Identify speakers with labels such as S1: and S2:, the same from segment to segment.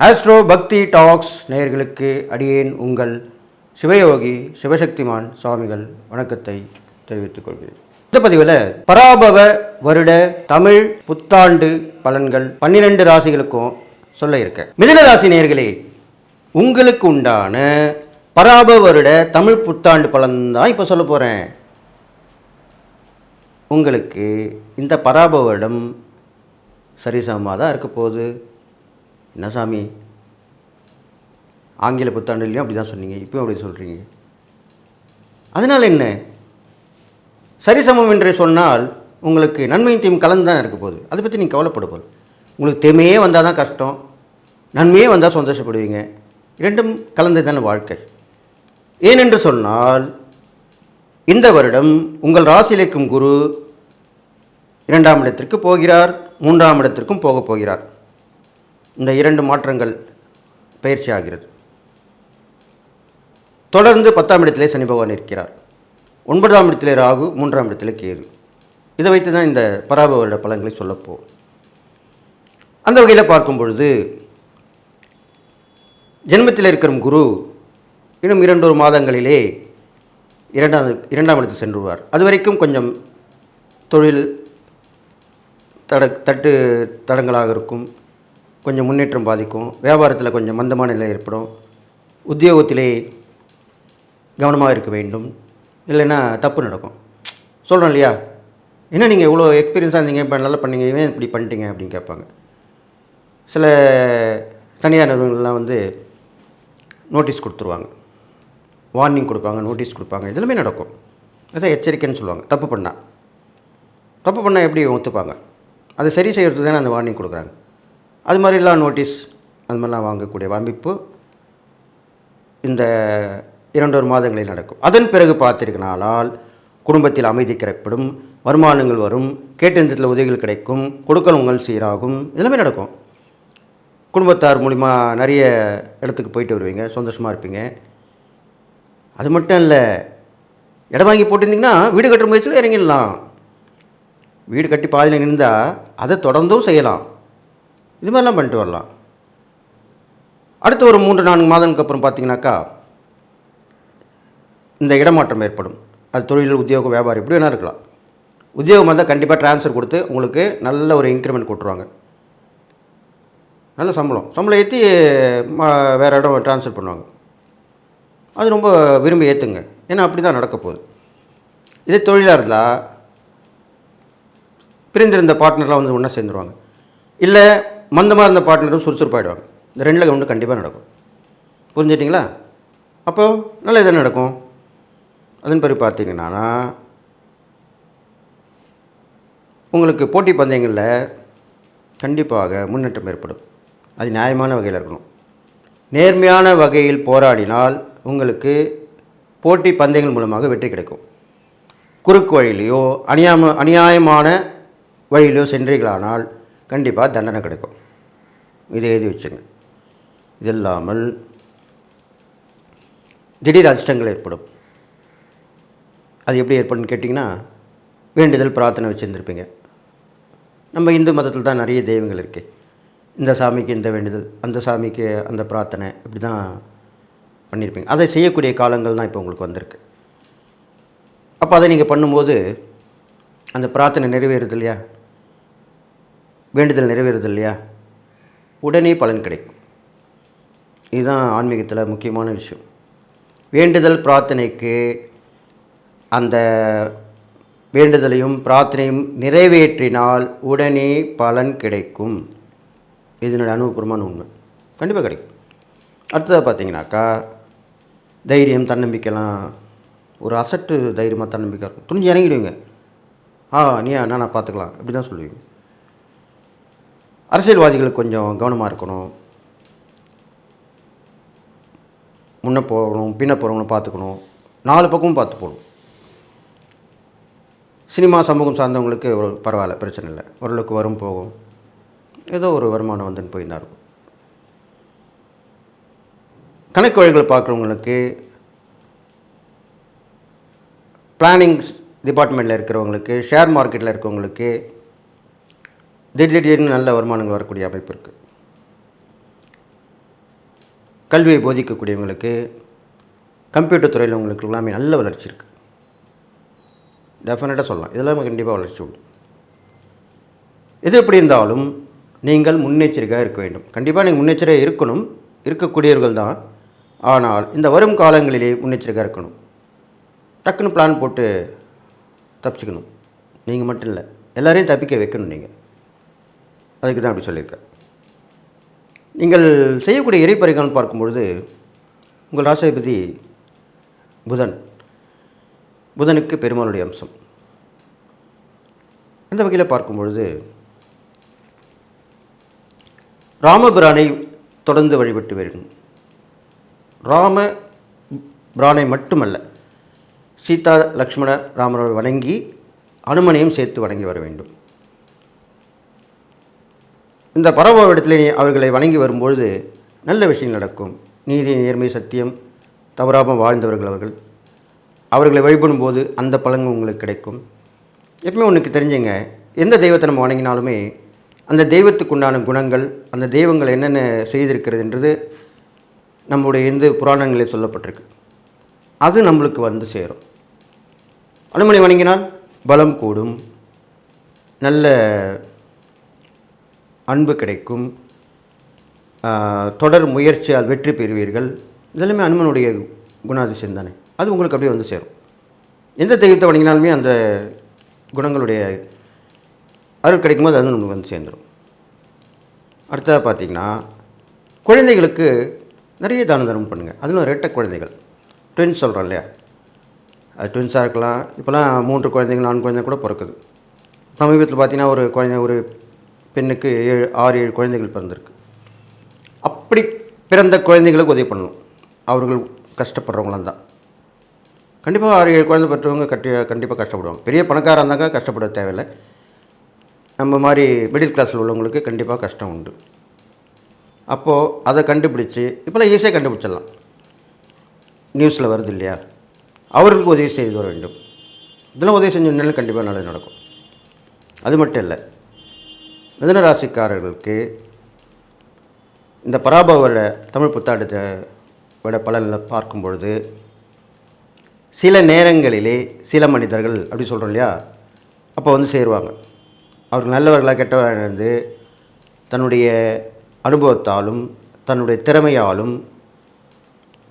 S1: Astro பக்தி tax நேயர்களுக்கு அடியேன் உங்கள் சிவயோகி சிவசக்திமான் சுவாமிகள் வணக்கத்தை தெரிவித்துக் கொள்கிறேன். இந்த பதிவில் பராபவ வருட தமிழ் புத்தாண்டு பலன்கள் 12 ராசிகளுக்கும் சொல்ல இருக்கேன். மிதுன ராசி நேயர்களே, உங்களுக்கு உண்டான பராபவ வருட தமிழ் புத்தாண்டு பலன் தான் இப்போ சொல்ல போகிறேன். உங்களுக்கு இந்த பராபவ வருடம் சரிசமமாக தான் இருக்க போகுது. என்ன சாமி, ஆங்கில புத்தாண்டுலையும் அப்படி தான் சொன்னீங்க, இப்போயும் அப்படி சொல்கிறீங்க. அதனால் என்ன, சரிசமம் என்று சொன்னால் உங்களுக்கு நன்மையும் தீம் கலந்து தான் இருக்க போகுது. அதை பற்றி நீங்கள் கவலைப்பட போகுது. உங்களுக்கு தீமையே வந்தால் தான் கஷ்டம், நன்மையே வந்தால் சந்தோஷப்படுவீங்க. இரண்டும் கலந்து தானே வாழ்க்கை. ஏனென்று சொன்னால் இந்த வருடம் உங்கள் ராசியில் இருக்கும் குரு 2ஆம் இடத்திற்கு போகிறார், 3ஆம் இடத்திற்கும் போகப் போகிறார். இந்த 2 மாற்றங்கள் பயிற்சி ஆகிறது. தொடர்ந்து 10ஆம் இடத்திலே சனி பகவான் இருக்கிறார், 9ஆம் இடத்திலே ராகு, 3ஆம் இடத்திலே கேது. இதை வைத்து தான் இந்த பராபவ வருட பலன்களை சொல்லப்போம். அந்த வகையில் பார்க்கும் பொழுது ஜென்மத்தில் இருக்கிற குரு இன்னும் 2 மாதங்களிலே 2ஆம் இடத்துக்கு சென்றுவார். அது வரைக்கும் கொஞ்சம் தொழில் தடங்களாக இருக்கும், கொஞ்சம் முன்னேற்றம் பாதிக்கும், வியாபாரத்தில் கொஞ்சம் மந்தமான நிலை ஏற்படும், உத்தியோகத்திலே கவனமாக இருக்க வேண்டும், இல்லைன்னா தப்பு நடக்கும். சொல்கிறோம் இல்லையா, என்ன நீங்கள் இவ்வளோ எக்ஸ்பீரியன்ஸாக இருந்தீங்க, இப்போ நல்லா பண்ணீங்க, ஏன் இப்படி பண்ணிட்டீங்க அப்படின்னு கேட்பாங்க. சில தனியார் நிறுவனங்கள்லாம் நோட்டீஸ் கொடுத்துருவாங்க, வார்னிங் கொடுப்பாங்க, நோட்டீஸ் கொடுப்பாங்க. இதெல்லாமே நடக்கும். அதான் எச்சரிக்கைன்னு சொல்லுவாங்க. தப்பு பண்ணால் எப்படி ஒத்துப்பாங்க? அதை சரி செய்கிறதுக்கு தானே அந்த வார்னிங் கொடுக்குறாங்க. அது மாதிரிலாம் நோட்டீஸ் அது மாதிரிலாம் வாங்கக்கூடிய அமைப்பு இந்த 2 மாதங்களில் நடக்கும். அதன் பிறகு பார்த்திருக்கனால் குடும்பத்தில் அமைதி கிடைப்படும், வருமானங்கள் வரும், கேட்டத்தில் உதவிகள் கிடைக்கும், கொடுக்கல் உங்கள் சீராகும். இதெல்லாமே நடக்கும். குடும்பத்தார் மூலிமா நிறைய இடத்துக்கு போயிட்டு வருவீங்க, சந்தோஷமாக இருப்பீங்க. அது மட்டும் இல்லை, இடம் வாங்கி போட்டிருந்தீங்கன்னா வீடு கட்டுற முயற்சியில் இறங்கிடலாம். வீடு கட்டி பாதியில் நின்றால் அதை தொடர்ந்தும் செய்யலாம். இது மாதிரிலாம் பண்ணிட்டு வரலாம். அடுத்த ஒரு 3-4 மாதங்களுக்கு அப்புறம் பார்த்தீங்கன்னாக்கா இந்த இடமாற்றம் ஏற்படும். அது தொழில், உத்தியோகம், வியாபாரம் எப்படி வேணால் இருக்கலாம். உத்தியோகம் வந்தால் கண்டிப்பாக ட்ரான்ஸ்ஃபர் கொடுத்து உங்களுக்கு நல்ல ஒரு இன்க்ரிமெண்ட் கொடுத்துருவாங்க. நல்ல சம்பளம் ஏற்றி வேறு இடம் ட்ரான்ஸ்ஃபர் பண்ணுவாங்க. அது ரொம்ப விரும்பி ஏற்றுங்க, ஏன்னா அப்படி தான் நடக்க போகுது. இதே தொழிலாக இருந்தால் பிரிந்திருந்த பார்ட்னர்லாம் ஒன்றா சேர்ந்துருவாங்க, இல்லை மந்தமாக இருந்த பார்ட்னரும் சுறுசுறுப்பாகிடுவாங்க. இந்த 2ல் ஒன்று கண்டிப்பாக நடக்கும். புரிஞ்சிட்டிங்களா? அப்போது நல்ல இதாக நடக்கும். அதன் பிறகு பார்த்தீங்கன்னா உங்களுக்கு போட்டி பந்தயங்களில் கண்டிப்பாக முன்னேற்றம் ஏற்படும். அது நியாயமான வகையில் இருக்கணும். நேர்மையான வகையில் போராடினால் உங்களுக்கு போட்டி பந்தயங்கள் மூலமாக வெற்றி கிடைக்கும். குறுக்கு வழியிலையோ அநியாயமான வழியிலையோ சென்றீர்களானால் கண்டிப்பாக தண்டனை கிடைக்கும். இதை எழுதி வச்சுங்க. இது இல்லாமல் திடீர் அதிர்ஷ்டங்கள் ஏற்படும். அது எப்படி ஏற்படும்னு கேட்டிங்கன்னா, வேண்டுதல் பிரார்த்தனை வச்சுருந்துருப்பீங்க. நம்ம இந்து மதத்தில் தான் நிறைய தெய்வங்கள் இருக்குது. இந்த சாமிக்கு இந்த வேண்டுதல், அந்த சாமிக்கு அந்த பிரார்த்தனை, இப்படி தான் பண்ணியிருப்பீங்க. அதை செய்யக்கூடிய காலங்கள் தான் இப்போ உங்களுக்கு வந்திருக்கு. அப்போ அதை நீங்கள் பண்ணும்போது அந்த பிரார்த்தனை நிறைவேறுது இல்லையா, வேண்டுதல் நிறைவேறுது இல்லையா, உடனே பலன் கிடைக்கும். இதுதான் ஆன்மீகத்தில் முக்கியமான விஷயம். வேண்டுதல் பிரார்த்தனைக்கு அந்த வேண்டுதலையும் பிரார்த்தனையும் நிறைவேற்றினால் உடனே பலன் கிடைக்கும். இதனுடைய அனுபவபூர்வமான உண்மை. கண்டிப்பாக கிடைக்கும். அடுத்ததாக பார்த்தீங்கன்னாக்கா தைரியம், தன்னம்பிக்கைலாம் ஒரு அசட்டு தைரியமாக தன்னம்பிக்கை இருக்கும். துணிஞ்சு இறங்கிடுவீங்க. நீயா நான் பார்த்துக்கலாம், இப்படி தான் சொல்லுவீங்க. அரசியல்வாதிகளுக்கு கொஞ்சம் கவனமாக இருக்கணும். முன்னே போகணும், பின்ன போகிறவங்களும் பார்த்துக்கணும், 4 பக்கமும் பார்த்து போகணும். சினிமா சமூகம் சார்ந்தவங்களுக்கு பரவாயில்ல, பிரச்சனை இல்லை, ஓரளவுக்கு வரும் போகும், ஏதோ ஒரு வருமானம் வந்துன்னு போயிருந்தா இருக்கும். கணக்கு வழிகளை பார்க்குறவங்களுக்கு, பிளானிங்ஸ் டிபார்ட்மெண்ட்டில் இருக்கிறவங்களுக்கு, ஷேர் மார்க்கெட்டில் இருக்கிறவங்களுக்கு திடீர்னு நல்ல வருமானங்கள் வரக்கூடிய அமைப்பு இருக்குது. கல்வியை போதிக்கக்கூடியவங்களுக்கு, கம்ப்யூட்டர் துறையில் உங்களுக்கு எல்லாமே நல்ல வளர்ச்சி இருக்குது. டெஃபினட்டாக சொல்லலாம், இதெல்லாம் கண்டிப்பாக வளர்ச்சி உண்டு. எது எப்படி இருந்தாலும் நீங்கள் முன்னெச்சரிக்கையாக இருக்க வேண்டும். கண்டிப்பாக நீங்கள் முன்னெச்சரிக்கையாக இருக்கணும், இருக்கக்கூடியவர்கள் தான். ஆனால் இந்த வரும் காலங்களிலே முன்னெச்சரிக்கையாக இருக்கணும். டக்குன்னு பிளான் போட்டு தப்பிச்சுக்கணும். நீங்கள் மட்டும் இல்லை, எல்லோரையும் தப்பிக்க வைக்கணும். நீங்கள் அதுக்கு தான் அப்படி சொல்லியிருக்கேன். நீங்கள் செய்யக்கூடிய இறைப்பறிகாலம் பார்க்கும்பொழுது உங்கள் ராசிபதி புதனுக்கு பெருமாளுடைய அம்சம். அந்த வகையில் பார்க்கும்பொழுது ராமபிரானை தொடர்ந்து வழிபட்டு வேண்டும். ராமபிரானை மட்டுமல்ல, சீதா லக்ஷ்மண ராமரை வணங்கி அனுமனையும் சேர்த்து வணங்கி வர வேண்டும். இந்த பரவ அவர்களை வணங்கி வரும்பொழுது நல்ல விஷயங்கள் நடக்கும். நீதி, நேர்மை, சத்தியம் தவறாமல் வாழ்ந்தவர்கள் அவர்களை வழிபடும் போது அந்த பலன்கள் உங்களுக்கு கிடைக்கும். எப்பவுமே உனக்கு தெரிஞ்சுங்க, எந்த தெய்வத்தை நம்ம வணங்கினாலுமே அந்த தெய்வத்துக்குண்டான குணங்கள், அந்த தெய்வங்கள் என்னென்ன செய்திருக்கிறதுன்றது நம்முடைய இந்து புராணங்களில் சொல்லப்பட்டிருக்கு. அது நம்மளுக்கு வந்து சேரும். அனுமனை வணங்கினால் பலம் கூடும், நல்ல அன்பு கிடைக்கும், தொடர் முயற்சியால் வெற்றி பெறுவீர்கள். இதெல்லாமே அனுமனுடைய குணாதிசயம் தானே, அது உங்களுக்கு அப்படியே வந்து சேரும். எந்த தெய்வத்தை வணங்கினாலுமே அந்த குணங்களுடைய அருள் கிடைக்கும்போது அது நம்மளுக்கு வந்து சேர்ந்துடும். அடுத்ததாக பார்த்திங்கன்னா, குழந்தைகளுக்கு நிறைய தான தர்மம் பண்ணுங்கள். அதிலும் ரெட்டை குழந்தைகள், ட்வின்ஸ் சொல்கிறோம் இல்லையா, அது ட்வின்ஸாக இருக்கலாம். இப்போலாம் 3 குழந்தைகள் 4 குழந்தைங்க கூட பிறக்குது. சமீபத்தில் பார்த்திங்கன்னா ஒரு பெண்ணுக்கு 6-7 குழந்தைகள் பிறந்திருக்கு. அப்படி பிறந்த குழந்தைகளுக்கு உதவி பண்ணணும். அவர்கள் கஷ்டப்படுறவங்களாம் தான். கண்டிப்பாக 6-7 குழந்தை பெற்றவங்க கண்டிப்பாக கஷ்டப்படுவாங்க. பெரிய பணக்காராக இருந்தாங்க கஷ்டப்பட தேவையில்லை. நம்ம மாதிரி மிடில் கிளாஸில் உள்ளவங்களுக்கு கண்டிப்பாக கஷ்டம் உண்டு. அப்போது அதை கண்டுபிடிச்சி இப்போலாம் ஈஸியாக கண்டுபிடிச்சிடலாம். நியூஸில் வருது இல்லையா, அவர்களுக்கு உதவி செய்து வர வேண்டும். இதெல்லாம் உதவி செஞ்சோம்னாலும் கண்டிப்பாக நல்லது நடக்கும். அது மட்டும் இல்லை, மிதுன ராசிக்காரர்களுக்கு இந்த பராபவ தமிழ் புத்தாண்டத்தை விட பலனில் பார்க்கும் பொழுது சில நேரங்களிலே சில மனிதர்கள் அப்படி சொல்கிறோம் இல்லையா, அப்போ வந்து சேருவாங்க. அவர்கள் நல்லவர்களாக கெட்டவர்களாக இருந்து தன்னுடைய அனுபவத்தாலும் தன்னுடைய திறமையாலும்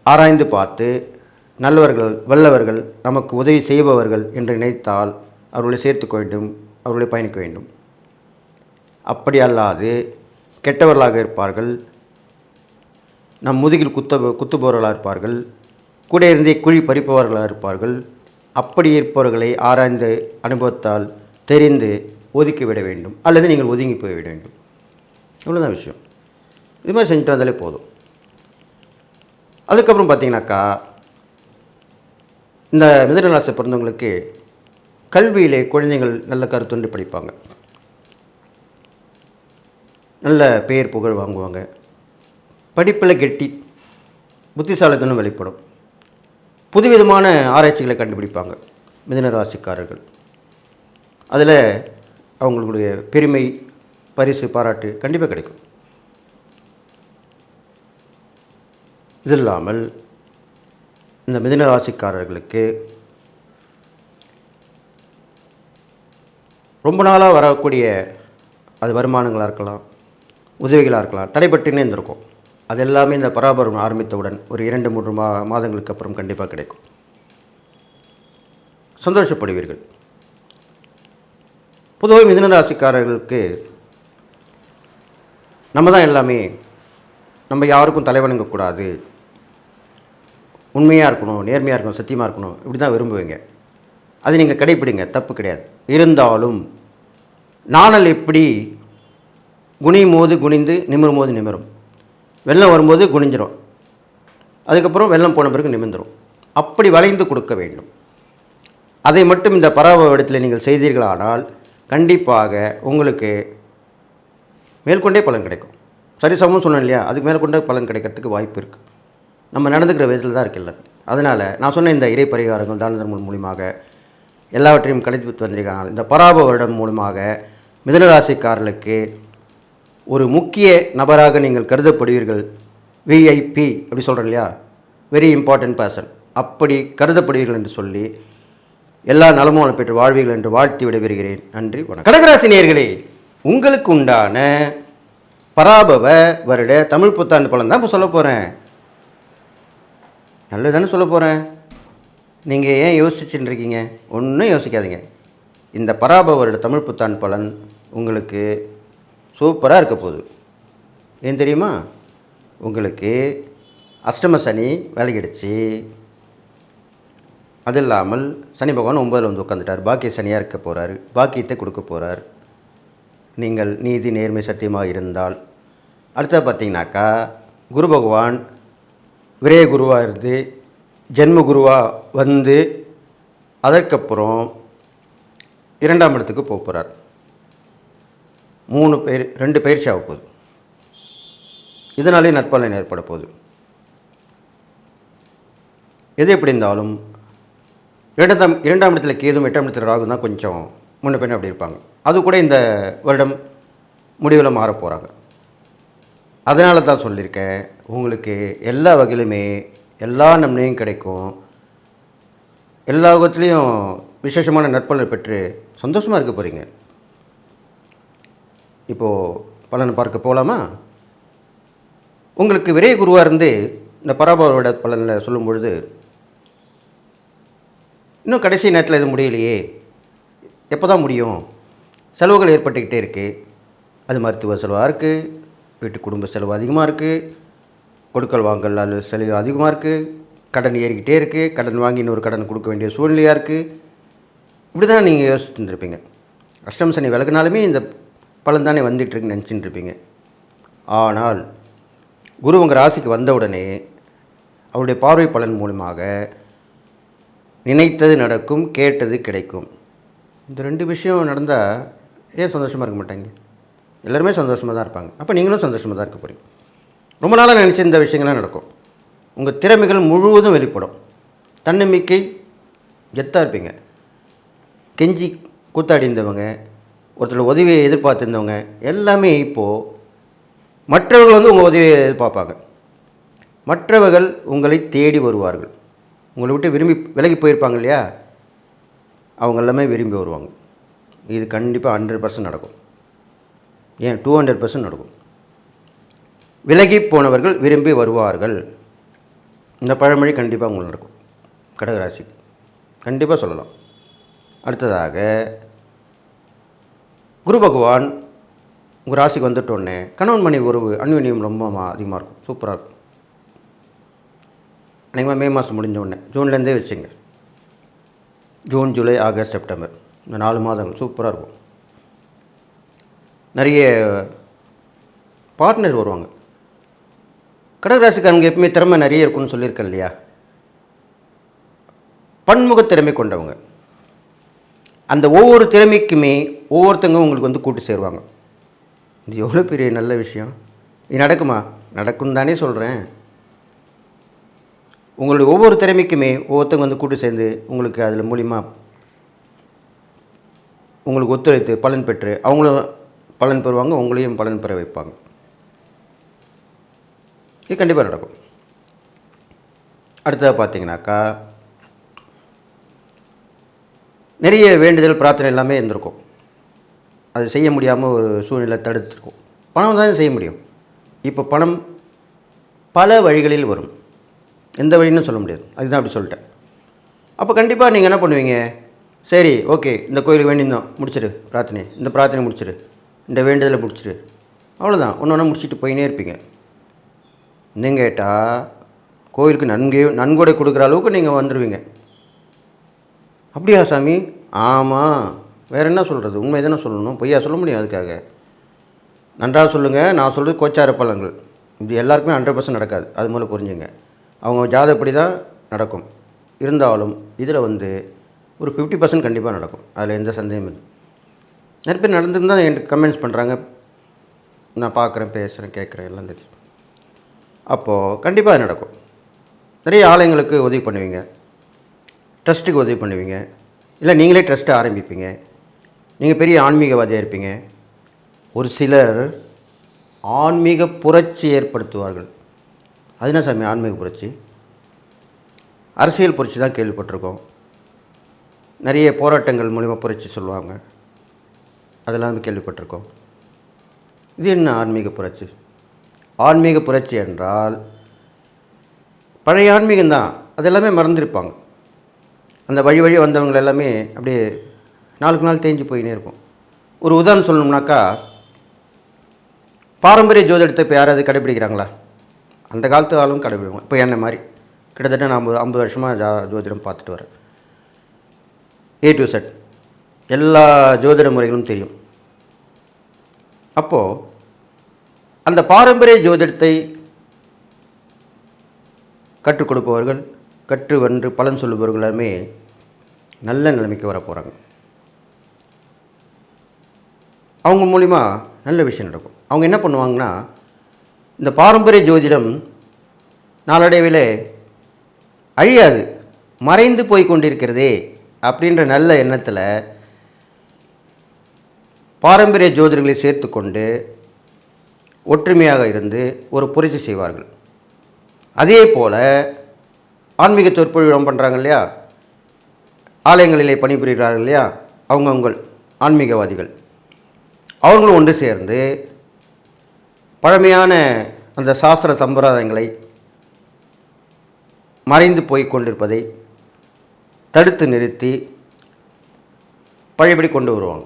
S1: ஆராய்ந்து பார்த்து நல்லவர்கள், வல்லவர்கள், நமக்கு உதவி செய்பவர்கள் என்று நினைத்தால் அவர்களை சேர்த்து வேண்டும், அவர்களை பயணிக்க வேண்டும். அப்படி அல்லாது கெட்டவர்களாக இருப்பார்கள், நம் முதுகில் குத்துபவர்களாக இருப்பார்கள், கூட இருந்தே குழி பறிப்பவர்களாக இருப்பார்கள். அப்படி இருப்பவர்களை ஆராய்ந்து அனுபவத்தால் தெரிந்து ஒதுக்கிவிட வேண்டும், அல்லது நீங்கள் ஒதுங்கி போய்விட வேண்டும். இவ்வளோதான் விஷயம். இது மாதிரி செஞ்சுட்டு வந்தாலே போதும். அதுக்கப்புறம் பார்த்தீங்கன்னாக்கா, இந்த மிதுன ராசி பிறந்தவங்களுக்கு கல்வியிலே குழந்தைகள் நல்ல கருத்துண்டு படிப்பாங்க, நல்ல பெயர் புகழ் வாங்குவாங்க, படிப்பில் கெட்டி புத்திசாலித்தனம் வெளிப்படும், புதுவிதமான ஆராய்ச்சிகளை கண்டுபிடிப்பாங்க மிதுன ராசிக்காரர்கள். அதில் அவங்களுடைய பெருமை, பரிசு, பாராட்டு கண்டிப்பாக கிடைக்கும். இது இல்லாமல் இந்த மிதுன ராசிக்காரர்களுக்கு ரொம்ப நாளாக வரக்கூடிய அது வருமானங்களாக இருக்கலாம், உதவிகளாக இருக்கலாம், தடைப்பட்டுன்னே இருந்திருக்கும். அது எல்லாமே இந்த பராபரம் ஆரம்பித்தவுடன் ஒரு 2-3 மாதங்களுக்கு அப்புறம் கண்டிப்பாக கிடைக்கும். சந்தோஷப்படுவீர்கள். பொதுவாக மிதுன ராசிக்காரர்களுக்கு நம்ம தான் எல்லாமே, நம்ம யாருக்கும் தலைவணங்கக்கூடாது, உண்மையாக இருக்கணும், நேர்மையாக இருக்கணும், சத்தியமாக இருக்கணும், இப்படி தான் விரும்புவீங்க. அது நீங்கள் கடைப்பிடிங்க, தப்பு கிடையாது. இருந்தாலும் நாணல் எப்படி குனியும் போது குனிந்து நிமிரும் போது நிமிரும், வெள்ளம் வரும்போது குனிஞ்சிரும், அதுக்கப்புறம் வெள்ளம் போன பிறகு நிமிர்ந்துடும். அப்படி வளைந்து கொடுக்க வேண்டும். அதை மட்டும் இந்த பராபவ இடத்தில் நீங்கள் செய்தீர்களானால் கண்டிப்பாக உங்களுக்கு மேற்கொண்டே பலன் கிடைக்கும். சரிசமம் சொன்னேன் இல்லையா, அதுக்கு மேற்கொண்டே பலன் கிடைக்கிறதுக்கு வாய்ப்பு இருக்குது. நம்ம நடந்துக்கிற விதத்தில் தான் இருக்குல்ல. அதனால் நான் சொன்ன இந்த இறை பரிகாரங்கள் தான தர்மம் மூலியமாக எல்லாவற்றையும் கடைபிடித்து வந்திருக்கிறார்கள். இந்த பராபவ வருடம் மூலமாக மிதுன ராசிக்காரர்களுக்கு ஒரு முக்கிய நபராக நீங்கள் கருதப்படுவீர்கள் விஐபி அப்படி சொல்கிறோம் இல்லையா, வெரி இம்பார்ட்டன்ட் பர்சன், அப்படி கருதப்படுவீர்கள் என்று சொல்லி எல்லா நலமும் பெற்று வாழ்வீர்கள் என்று வாழ்த்தி விடைபெறுகிறேன். நன்றி, வணக்கம். கடகராசி நேயர்களே, உங்களுக்கு உண்டான பராபவ வருட தமிழ் புத்தாண்டு பலன் தான் இப்போ சொல்ல போகிறேன். நல்லது தானே சொல்ல போகிறேன். நீங்கள் ஏன் யோசிச்சுட்டு இருக்கீங்க? ஒன்றும் யோசிக்காதீங்க. இந்த பராபவ வருட தமிழ் புத்தாண்டு பலன் உங்களுக்கு சூப்பராக இருக்க போகுது. ஏன் தெரியுமா? உங்களுக்கு அஷ்டம சனி வேலைக்கிடுச்சு. அது இல்லாமல் சனி பகவான் 9ல் வந்து உட்காந்துட்டார். பாக்கிய சனியாக இருக்க போகிறார். பாக்கியத்தை கொடுக்க போகிறார் நீங்கள் நீதி நேர்மை சத்தியமாக இருந்தால். அடுத்தது பார்த்திங்கனாக்கா குரு பகவான் விரய குருவாக இருந்து ஜென்ம குருவாக வந்து அதற்கப்புறம் 2ஆம் இடத்துக்கு போக போகிறார். 2 பயிற்சி ஆக போகுது. இதனாலே நற்பலன் ஏற்பட போகுது. எது எப்படி இருந்தாலும் 2ஆம் இடத்துல கேதும் 8ஆம் இடத்துல ராகு தான் கொஞ்சம் முன்ன பின்ன அப்படி இருப்பாங்க. அது கூட இந்த வருடம் முடிவில் மாற போகிறாங்க. அதனால தான் சொல்லியிருக்கேன், உங்களுக்கு எல்லா வகையிலுமே எல்லா நன்மையும் கிடைக்கும். எல்லா விதத்துலேயும் விசேஷமான நற்பலனை பெற்று சந்தோஷமாக இருக்க போகிறீங்க. இப்போது பலனை பார்க்க போகலாமா? உங்களுக்கு விரைய குருவாக இருந்து இந்த பராபரோட பலனில் சொல்லும் பொழுது, இன்னும் கடைசி நேரத்தில் இது முடியலையே, எப்போ தான் முடியும்? செலவுகள் ஏற்பட்டுக்கிட்டே இருக்குது. அது மருத்துவ செலவாக இருக்குது, வீட்டு குடும்ப செலவு அதிகமாக இருக்குது, கொடுக்கல் வாங்கல் அது செலவு அதிகமாக இருக்குது, கடன் ஏறிக்கிட்டே இருக்குது, கடன் வாங்கி இன்னொரு கடன் கொடுக்க வேண்டிய சூழ்நிலையாக இருக்குது. இப்படி தான் நீங்கள் யோசிச்சுட்டு இருந்திருப்பீங்க. அஷ்டம சனி விலகுனாலுமே இந்த பலன் தானே வந்துட்டுருக்குன்னு நினச்சிட்டு இருப்பீங்க. ஆனால் குரு உங்கள் ராசிக்கு வந்தவுடனே அவருடைய பார்வை பலன் மூலமாக நினைத்தது நடக்கும், கேட்டது கிடைக்கும். இந்த 2 விஷயம் நடந்தால் ஏன் சந்தோஷமாக இருக்க மாட்டாங்க? எல்லாருமே சந்தோஷமாக தான் இருப்பாங்க. அப்போ நீங்களும் சந்தோஷமாக தான் இருக்க போகிறீங்க. ரொம்ப நாளாக நினச்ச இந்த விஷயங்கள்லாம் நடக்கும். உங்கள் திறமைகள் முழுவதும் வெளிப்படும். தன்னம்பிக்கை கெத்தாக இருப்பீங்க. கெஞ்சி கூத்தாடி இருந்தவங்க, ஒருத்தர் உதவியை எதிர்பார்த்துருந்தவங்க எல்லாமே இப்போது மற்றவர்கள் வந்து உங்கள் உதவியை எதிர்பார்ப்பாங்க. மற்றவர்கள் உங்களை தேடி வருவார்கள். உங்களை விட்டு விரும்பி விலகி போயிருப்பாங்க இல்லையா, அவங்க எல்லாமே விரும்பி வருவாங்க. இது கண்டிப்பாக 100% நடக்கும். ஏன் 200% நடக்கும். விலகி போனவர்கள் விரும்பி வருவார்கள். இந்த பழமொழி கண்டிப்பாக உங்களுக்கு நடக்கும். கடகராசி கண்டிப்பாக சொல்லலாம். அடுத்ததாக குரு பகவான் உங்கள் ராசிக்கு வந்துட்டோடனே கணவன் மனைவி உறவு அந்யோன்யம் ரொம்ப அதிகமாக இருக்கும். சூப்பராக இருக்கும். அநேகமாக மே மாதம் முடிஞ்சோடனே ஜூன்லேருந்தே வச்சுங்க. ஜூன், ஜூலை, ஆகஸ்ட், செப்டம்பர் இந்த 4 மாதங்கள் சூப்பராக இருக்கும். நிறைய பார்ட்னர் வருவாங்க. கடகராசிக்காரங்க எப்பவுமே திறமை நிறைய இருக்குன்னு சொல்லியிருக்கேன் இல்லையா. பன்முக திறமை கொண்டவங்க. அந்த ஒவ்வொரு திறமைக்குமே ஒவ்வொருத்தங்க உங்களுக்கு வந்து கூட்டு சேருவாங்க. இது எவ்வளோ பெரிய நல்ல விஷயம். இது நடக்குமா? நடக்கும் தானே சொல்கிறேன். உங்களுடைய ஒவ்வொரு திறமைக்குமே ஒவ்வொருத்தங்க வந்து கூட்டு சேர்ந்து உங்களுக்கு அதில் மூலிமா உங்களுக்கு ஒத்துழைத்து பலன் பெற்று அவங்களும் பலன் பெறுவாங்க, உங்களையும் பலன் பெற வைப்பாங்க. இது கண்டிப்பாக நடக்கும். அடுத்ததாக பார்த்தீங்கன்னாக்கா நிறைய வேண்டுதல் பிரார்த்தனை எல்லாமே இருந்திருக்கும். அது செய்ய முடியாமல் ஒரு சூழ்நிலை தடுத்துருக்கும். பணம் தானே செய்ய முடியும். இப்போ பணம் பல வழிகளில் வரும். எந்த வழின்னு சொல்ல முடியாது. அதுதான் அப்படி சொல்லிட்டேன். அப்போ கண்டிப்பாக நீங்கள் என்ன பண்ணுவீங்க? சரி, ஓகே, இந்த கோயிலுக்கு வேண்டியிருந்தோம், முடிச்சிடு பிரார்த்தனை, இந்த பிரார்த்தனை முடிச்சிடு, இந்த வேண்டுதலை முடிச்சிடு, அவ்வளோதான். ஒன்று ஒன்றா முடிச்சுட்டு போயினே இருப்பீங்க. நீங்கள் கேட்டால் கோயிலுக்கு நன்கொடை கொடுக்குற அளவுக்கு நீங்கள் வந்துடுவீங்க. அப்படியா சாமி? ஆமாம், வேறு என்ன சொல்கிறது? உண்மை தானே சொல்லணும், பொய்யா சொல்ல முடியும். அதுக்காக நன்றாக சொல்லுங்கள். நான் சொல்கிறது கோச்சார பலன்கள். இது எல்லாருக்குமே 100% நடக்காது. அது மூலம் புரிஞ்சுங்க. அவங்க ஜாதகப்படி தான் நடக்கும். இருந்தாலும் இதில் வந்து ஒரு 50% கண்டிப்பாக நடக்கும். அதில் எந்த சந்தேகமும் இல்லை. நிறைய பேர் நடந்துருந்தால் எனக்கு கமெண்ட்ஸ் பண்ணுறாங்க. நான் பார்க்குறேன், பேசுகிறேன், கேட்குறேன், எல்லாம் தெரியும். அப்போது கண்டிப்பாக நடக்கும். நிறைய ஆலயங்களுக்கு உதவி பண்ணுவீங்க, ட்ரஸ்ட்டுக்கு உதவி பண்ணுவீங்க, இல்லை நீங்களே ட்ரஸ்ட்டை ஆரம்பிப்பீங்க. நீங்கள் பெரிய ஆன்மீகவாதியாக இருப்பீங்க. ஒரு சிலர் ஆன்மீக புரட்சி ஏற்படுத்துவார்கள். அதுனா சாமி ஆன்மீக புரட்சி? அரசியல் புரட்சி தான் கேள்விப்பட்டிருக்கோம். நிறைய போராட்டங்கள் மூலிமா புரட்சி சொல்லுவாங்க, அதெல்லாம் கேள்விப்பட்டிருக்கோம். இது என்ன ஆன்மீக புரட்சி? ஆன்மீக புரட்சி என்றால் பழைய ஆன்மீகம்தான், அதெல்லாமே மறந்துருப்பாங்க. அந்த வழி வழி வந்தவங்க எல்லாமே அப்படியே நாளுக்கு நாள் தேஞ்சு போயினே இருக்கும். ஒரு உதாரணம் சொல்லணும்னாக்கா, பாரம்பரிய ஜோதிடத்தை இப்போ யாராவது கடைப்பிடிக்கிறாங்களா? அந்த காலத்து ஆளும் கடைப்பிடிப்பாங்க. இப்போ என்ன மாதிரி கிட்டத்தட்ட நான் 50 வருஷமாக ஜோதிடம் பார்த்துட்டு வரேன். A to Z எல்லா ஜோதிட முறைகளும் தெரியும். அப்போது அந்த பாரம்பரிய ஜோதிடத்தை கற்றுக் கொடுப்பவர்கள், கற்று வென்று பலன் சொல்லுபவர்கள் எல்லாமே நல்ல நிலைமைக்கு வர போகிறாங்க. அவங்க மூலிமா நல்ல விஷயம் நடக்கும். அவங்க என்ன பண்ணுவாங்கன்னா, இந்த பாரம்பரிய ஜோதிடம் நாளடைவில் அழியாது, மறைந்து போய் கொண்டிருக்கிறதே அப்படின்ற நல்ல எண்ணத்தில் பாரம்பரிய ஜோதிடர்களை சேர்த்து கொண்டு ஒற்றுமையாக இருந்து ஒரு புரட்சி செய்வார்கள். அதே போல் ஆன்மீக சொற்பொழிவு பண்ணுறாங்க இல்லையா, ஆலயங்களிலே பணிபுரிகிறார்கள் இல்லையா, அவங்கவுங்கள் ஆன்மீகவாதிகள், அவர்களும் ஒன்று சேர்ந்து பழமையான அந்த சாஸ்திர சம்பிரதாயங்களை மறைந்து போய் கொண்டிருப்பதை தடுத்து நிறுத்தி பழையபடி கொண்டு வருவாங்க.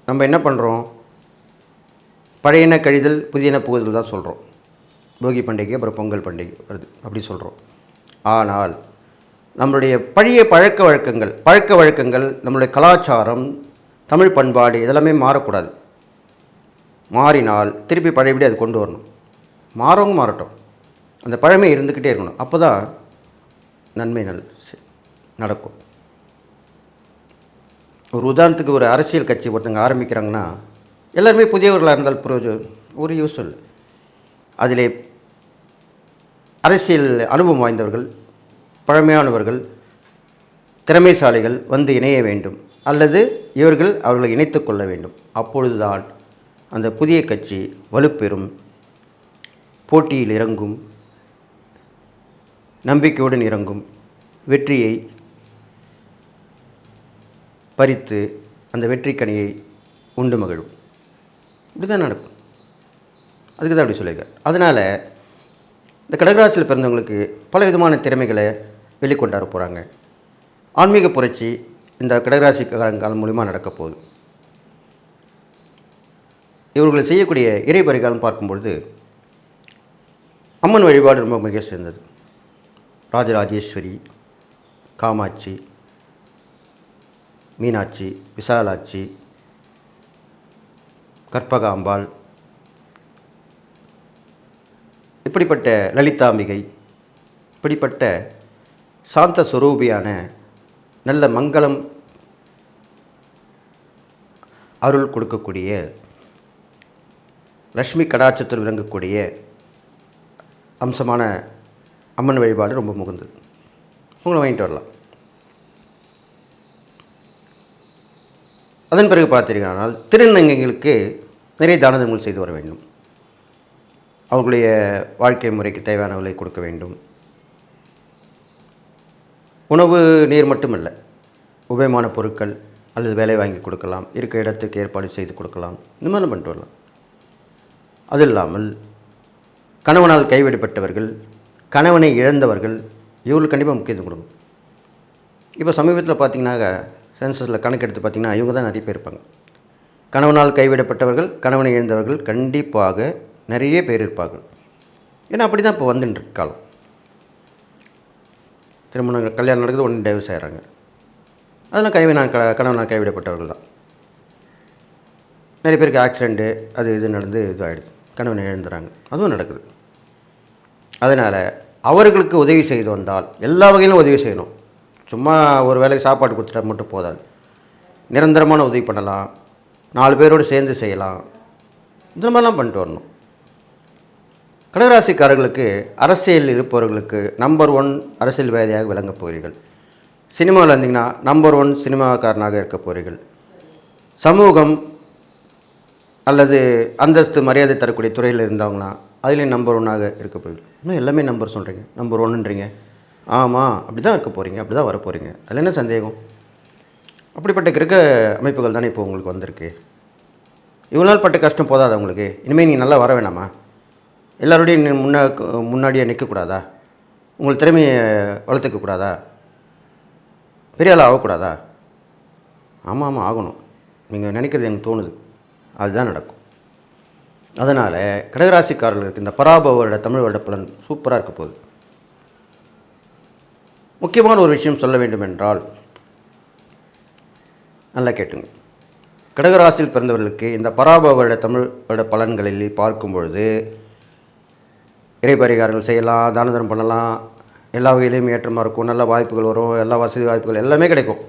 S1: நம்ம என்ன பண்ணுறோம்? பழையன கழிதல் புதியன புகுதல் தான் சொல்கிறோம். போகி பண்டிகை அப்புறம் பொங்கல் பண்டிகை வருது அப்படி சொல்கிறோம். ஆனால் நம்மளுடைய பழைய பழக்க வழக்கங்கள் நம்மளுடைய கலாச்சாரம், தமிழ் பண்பாடு இதெல்லாமே மாறக்கூடாது. மாறினால் திருப்பி பழையபடி அது கொண்டு வரணும். மாறவங்க மாறட்டும், அந்த பழமை இருந்துக்கிட்டே இருக்கணும். அப்போ தான் நன்மை நடக்கும். ஒரு உதாரணத்துக்கு, ஒரு அரசியல் கட்சி ஒருத்தங்க ஆரம்பிக்கிறாங்கன்னா எல்லாருமே புதியவர்களாக இருந்தால் ஒரு யூஸ் இல்லை. அதிலே அரசியல் அனுபவம் வாய்ந்தவர்கள், பழமையானவர்கள், திறமைசாலிகள் வந்து இணைய வேண்டும், அல்லது இவர்கள் அவர்களை இணைத்து கொள்ள வேண்டும். அப்பொழுதுதான் அந்த புதிய கட்சி வலுப்பெறும், போட்டியில் இறங்கும், நம்பிக்கையுடன் இறங்கும், வெற்றியை பறித்து அந்த வெற்றிக்கனியை உண்டு மகிழும். இப்படி தான் நடக்கும். அதுக்கு தான் அப்படி சொல்லியிருக்கார். அதனால் இந்த கடகராசியில் பிறந்தவங்களுக்கு பல விதமான திறமைகளை வெளிக்கொண்டாட போகிறாங்க. ஆன்மீக புரட்சி இந்த கடகராசிக்காரங்கள் மூலிமா நடக்க போகுது. இவர்கள் செய்யக்கூடிய இறை பரிகாரம் பார்க்கும்பொழுது அம்மன் வழிபாடு ரொம்ப மிக சிறந்தது. ராஜராஜேஸ்வரி, காமாட்சி, மீனாட்சி, விசாலாட்சி, கற்பகாம்பாள், இப்படிப்பட்ட லலிதாம்பிகை, இப்படிப்பட்ட சாந்த சுரூபியான நல்ல மங்களம் அருள் கொடுக்கக்கூடிய, லக்ஷ்மி கடாட்சத்தில் விளங்கக்கூடிய அம்சமான அம்மன் வழிபாடு ரொம்ப முகுந்தது. உங்களை வாங்கிட்டு வரலாம். அதன் பிறகு பார்த்தீர்களானால் திருநங்கைகளுக்கு நிறைய தான தர்மங்கள் செய்து வர வேண்டும். அவர்களுடைய வாழ்க்கை முறைக்கு தேவையானவர்களை கொடுக்க வேண்டும். உணவு நீர் மட்டுமல்ல, உபயமான பொருட்கள் அல்லது வேலை வாங்கி கொடுக்கலாம், இருக்க இடத்துக்கு ஏற்பாடு செய்து கொடுக்கலாம். இந்த மாதிரிலாம் பண்ணிட்டு வரலாம். அது இல்லாமல் கணவனால் கைவிடப்பட்டவர்கள், கணவனை இழந்தவர்கள், இவங்களுக்கு கண்டிப்பாக முக்கியத்துவம் கொடுக்கும். இப்போ சமீபத்தில் பார்த்திங்கன்னா சென்சஸில் கணக்கெடுத்து பார்த்திங்கன்னா இவங்க தான் நிறைய பேர் இருப்பாங்க. கணவனால் கைவிடப்பட்டவர்கள், கணவனை இழந்தவர்கள் கண்டிப்பாக நிறைய பேர் இருப்பார்கள். ஏன்னா அப்படி தான் இப்போ வந்துட்டு காலம். திருமணம் கல்யாணம் நடக்குது, உடனே டைவர்ஸ் ஆகிறாங்க. அதெல்லாம் கணவனால் கைவிடப்பட்டவர்கள் தான். நிறைய பேருக்கு ஆக்சிடெண்ட்டு அது இது நடந்து ஆகிடுது, கணவனை இழந்துறாங்க, அதுவும் நடக்குது. அதனால் அவர்களுக்கு உதவி செய்து வந்தால் எல்லா வகையிலும் உதவி செய்யணும். சும்மா ஒரு வேலைக்கு சாப்பாடு கொடுத்துட்டா மட்டும் போதாது. நிரந்தரமான உதவி பண்ணலாம், 4 பேரோடு சேர்ந்து செய்யலாம். இந்த மாதிரிலாம் பண்ணிட்டு வரணும். கடகராசிக்காரர்களுக்கு அரசியலில் இருப்பவர்களுக்கு நம்பர் 1 அரசியல்வாதியாக விளங்கப் போகிறீர்கள். சினிமாவில் இருந்தீங்கன்னா நம்பர் 1 சினிமாக்காரனாக இருக்க போகிறீர்கள். சமூகம் அல்லது அந்தஸ்து மரியாதை தரக்கூடிய துறையில் இருந்தவங்களாம் அதுலேயும் நம்பர் ஒன்னாக இருக்க போயிடும். இன்னும் எல்லாமே நம்பர் சொல்கிறீங்க, நம்பர் ஒன்றுன்றீங்க. ஆமாம், அப்படி தான் இருக்க போகிறீங்க, அப்படி தான் வர போகிறீங்க. அதில் என்ன சந்தேகம்? அப்படிப்பட்ட கிரக அமைப்புகள் தானே இப்போ உங்களுக்கு வந்திருக்கு. இவ்வளோ நாள் பட்ட கஷ்டம் போதாதா உங்களுக்கு? இனிமேல் நீங்கள் நல்லா வர வேணாமா? எல்லோருடையும் முன்னாடியே நிற்கக்கூடாதா? உங்கள் திறமையை வளர்த்துக்கக்கூடாதா? பெரிய ஆள் ஆகக்கூடாதா? ஆமாம் ஆமாம், ஆகணும். நீங்கள் நினைக்கிறது எனக்கு தோணுது, அதுதான் நடக்கும். அதனால் கடகராசிக்காரர்களுக்கு இந்த பராபவ வருட தமிழ் வருட பலன் சூப்பராக இருக்க போகுது. முக்கியமான ஒரு விஷயம் சொல்ல வேண்டும் என்றால், நல்லா கேட்டுங்க. கடகராசியில் பிறந்தவர்களுக்கு இந்த பராபவ வருட தமிழ் வருட பலன்களில் பார்க்கும் பொழுது இறை பரிகாரங்கள் செய்யலாம், தான தர்மம் பண்ணலாம், எல்லா வகையிலையும் ஏற்றமாக இருக்கும், நல்ல வாய்ப்புகள் வரும், எல்லா வசதி வாய்ப்புகள் எல்லாமே கிடைக்கும்.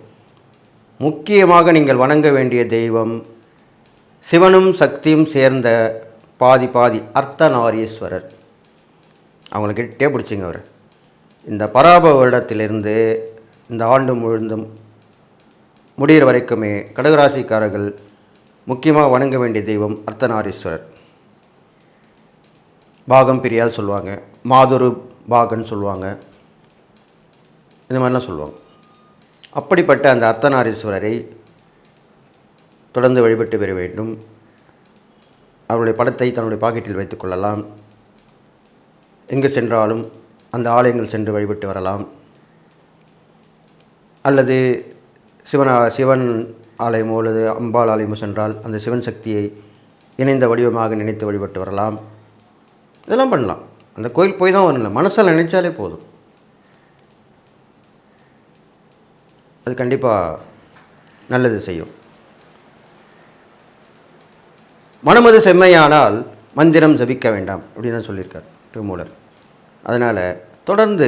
S1: முக்கியமாக நீங்கள் வணங்க வேண்டிய தெய்வம் சிவனும் சக்தியும் சேர்ந்த பாதி பாதி அர்த்தநாரீஸ்வரர். அவங்களை கிட்டே பிடிச்சிங்க. அவர் இந்த பராபவ வருடத்திலிருந்து இந்த ஆண்டு முழுந்தும் முடிகிற வரைக்குமே கடகராசிக்காரர்கள் முக்கியமாக வணங்க வேண்டிய தெய்வம் அர்த்தநாரீஸ்வரர். பாகம் பிரியால் சொல்லுவாங்க, மாதுரு பாகன்னு சொல்லுவாங்க, இந்த மாதிரிலாம் சொல்லுவாங்க. அப்படிப்பட்ட அந்த அர்த்தநாரீஸ்வரரை தொடர்ந்து வழிபட்டு பெற வேண்டும். அவருடைய படத்தை தன்னுடைய பாக்கெட்டில் வைத்துக் கொள்ளலாம். எங்கு சென்றாலும் அந்த ஆலயங்கள் சென்று வழிபட்டு வரலாம். அல்லது சிவன் ஆலயமோ அல்லது அம்பாள் ஆலயமோ சென்றால் அந்த சிவன் சக்தியை இணைந்த வடிவமாக நினைத்து வழிபட்டு வரலாம். இதெல்லாம் பண்ணலாம். அந்த கோயில் போய் தான் வரல, மனசால் நினைச்சாலே போதும். அது கண்டிப்பாக நல்லது செய்யும். மனமது செம்மையானால் மந்திரம் ஜபிக்க வேண்டாம் அப்படின்னு தான் சொல்லியிருக்கார் திருமூலர். அதனால் தொடர்ந்து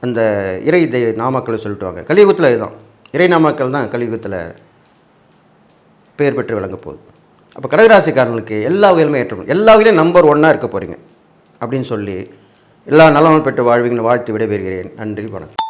S1: அந்த இறை நாமக்களை சொல்லிட்டு வாங்க. கலியுகத்தில் இதுதான் இறை நாமக்கள் தான் கலியுகத்தில் பெயர் பெற்று விளங்க போகுது. அப்போ கடகராசிக்காரங்களுக்கு எல்லா வகையிலுமே ஏற்றம், எல்லா வகையிலும் நம்பர் ஒன்னாக இருக்க போகிறீங்க அப்படின்னு சொல்லி எல்லா நலமும் பெற்று வாழ்வீங்கன்னு வாழ்த்து விடைபெறுகிறேன். நன்றி, வணக்கம்.